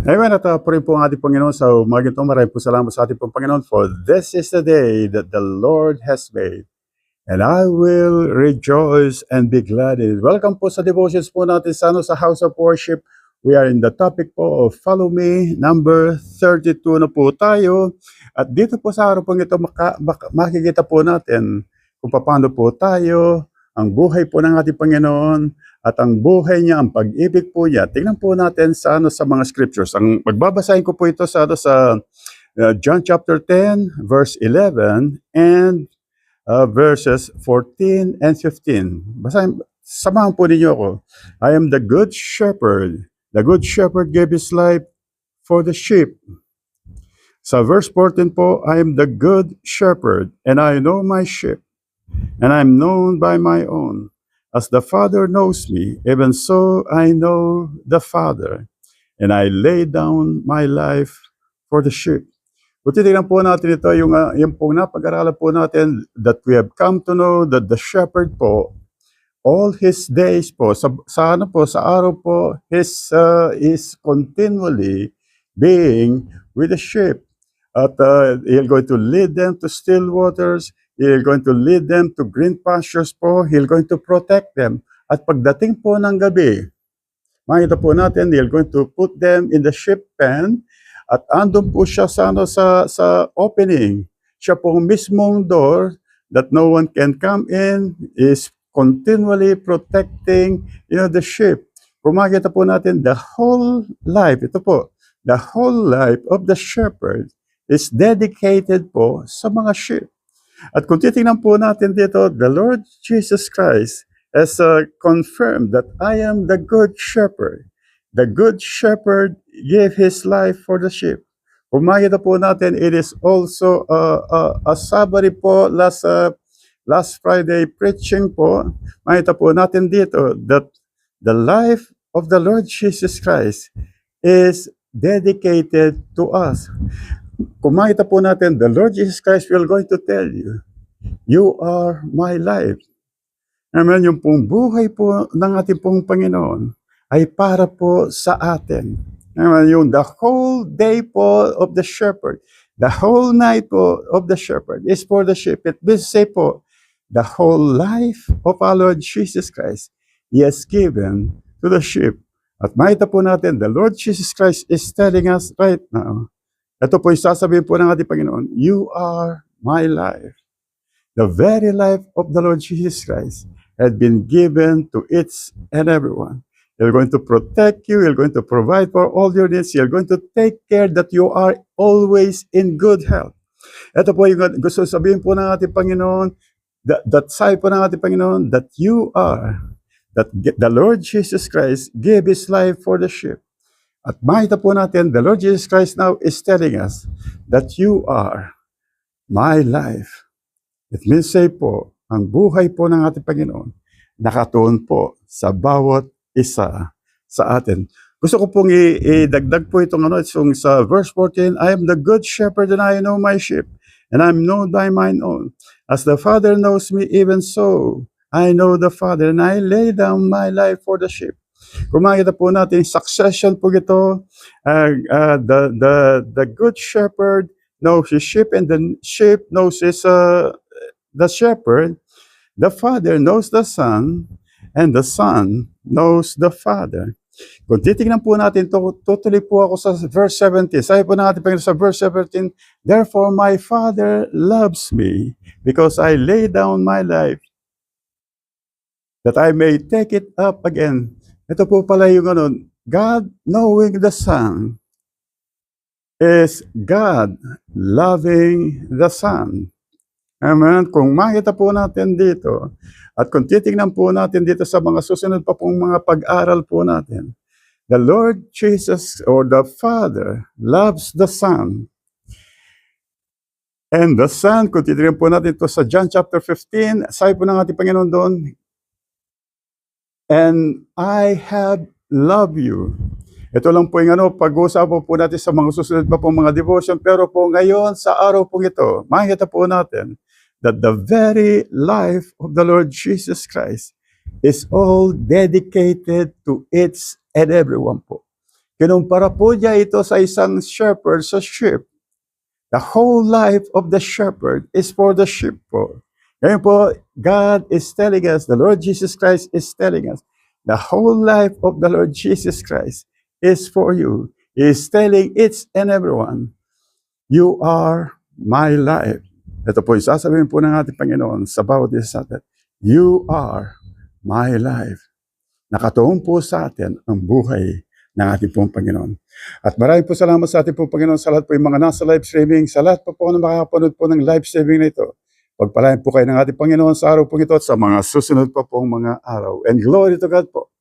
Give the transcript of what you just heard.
Amen at purihin po ang ating Panginoon sa umagang ito. Maraming po salamat sa ating Panginoon for this is the day that the Lord has made. And I will rejoice and be glad in it. Welcome po sa devotions po natin sa House of Worship. We are in the topic po of Follow Me, number 32 na po tayo. At dito po sa araw po ito, makikita po natin kung paano po tayo, ang buhay po ng ating Panginoon, at ang buhay niya, ang pag-ibig po niya. Tingnan po natin sa mga scriptures. Ang magbabasahin ko po ito sa John chapter 10, verse 11, and verses 14 and 15. Samahan po ninyo ako. I am the good shepherd. The good shepherd gave his life for the sheep. Sa verse 14 po, I am the good shepherd, and I know my sheep, and I am known by my own. As the Father knows me, even so I know the Father, and I lay down my life for the sheep. Kung titignan po natin ito, yung pong napag-aralan po natin, that we have come to know that the shepherd po, all his days po, sa araw po, is continually being with the sheep. At he'll going to lead them to still waters. He'll going to lead them to green pastures po. He'll going to protect them. At pagdating po ng gabi, makita po natin, he'll going to put them in the sheep pen. At andun po siya sa opening. Siya po mismong door that no one can come in, is continually protecting the sheep. Kung makita po natin, the whole life, ito po, the whole life of the shepherd is dedicated po sa mga sheep. At kung titingnan po natin dito, the Lord Jesus Christ has confirmed that I am the good shepherd. The good shepherd gave his life for the sheep. Kung makita po natin, it is also a Sabbath po, last Friday preaching po, makita po natin dito that the life of the Lord Jesus Christ is dedicated to us. Kung makita po natin, the Lord Jesus Christ will going to tell you, you are my life. Amen, yung pong buhay po ng ating pong Panginoon ay para po sa atin. Amen, yung the whole day po of the shepherd, the whole night po of the shepherd is for the sheep. It means say po, the whole life of our Lord Jesus Christ, He has given to the sheep. At makita po natin, the Lord Jesus Christ is telling us right now, ito po yung sasabihin po ng ating Panginoon, you are my life. The very life of the Lord Jesus Christ had been given to each and everyone. He's going to protect you. He's going to provide for all your needs. He's going to take care that you are always in good health. Ito po yung gusto sabihin po ng ating Panginoon, that side po ng ating Panginoon, that you are, that the Lord Jesus Christ gave His life for the sheep. At makita po natin, the Lord Jesus Christ now is telling us that you are my life. It means say po, ang buhay po ng ating Panginoon, nakatuon po sa bawat isa sa atin. Gusto ko pong idagdag po itong sa verse 14, I am the good shepherd and I know my sheep, and I am known by mine own. As the Father knows me, even so, I know the Father, and I lay down my life for the sheep. Kung makita po natin, succession po ito, the good shepherd knows his sheep, and the sheep knows the shepherd. The Father knows the Son, and the Son knows the Father. Kung titignan po natin, tutuloy po ako sa verse 17. Sabi po natin sa verse 17, therefore my Father loves me, because I lay down my life, that I may take it up again. Ito po pala yung God knowing the Son is God loving the Son. Amen. Kung makita po natin dito, at kung titignan po natin dito sa mga susunod pa pong mga pag-aral po natin, the Lord Jesus or the Father loves the Son. And the Son, kung titignan po natin ito sa John chapter 15, sabi po ng ating Panginoon doon, and I have loved you. Ito lang po yung pag-uusapan po natin sa mga susunod pa pong mga devotion. Pero po ngayon, sa araw po ito, makikita po natin that the very life of the Lord Jesus Christ is all dedicated to each and everyone po. Kinumpara po niya ito sa isang shepherd sa sheep. The whole life of the shepherd is for the sheep po. Ngayon po, God is telling us, the Lord Jesus Christ is telling us, the whole life of the Lord Jesus Christ is for you. He is telling each and everyone, you are my life. Ito po yung sasabihin po ng ating Panginoon sa bawat isa sa atin. You are my life. Nakatuon po sa atin ang buhay ng ating pong Panginoon. At maraming po salamat sa ating pong Panginoon sa lahat po yung mga nasa live streaming, sa lahat po na makakapanood po ng live streaming na ito. Pagpalain po kayo ng ating Panginoon sa araw po ito at sa mga susunod pa pong mga araw. And glory to God po.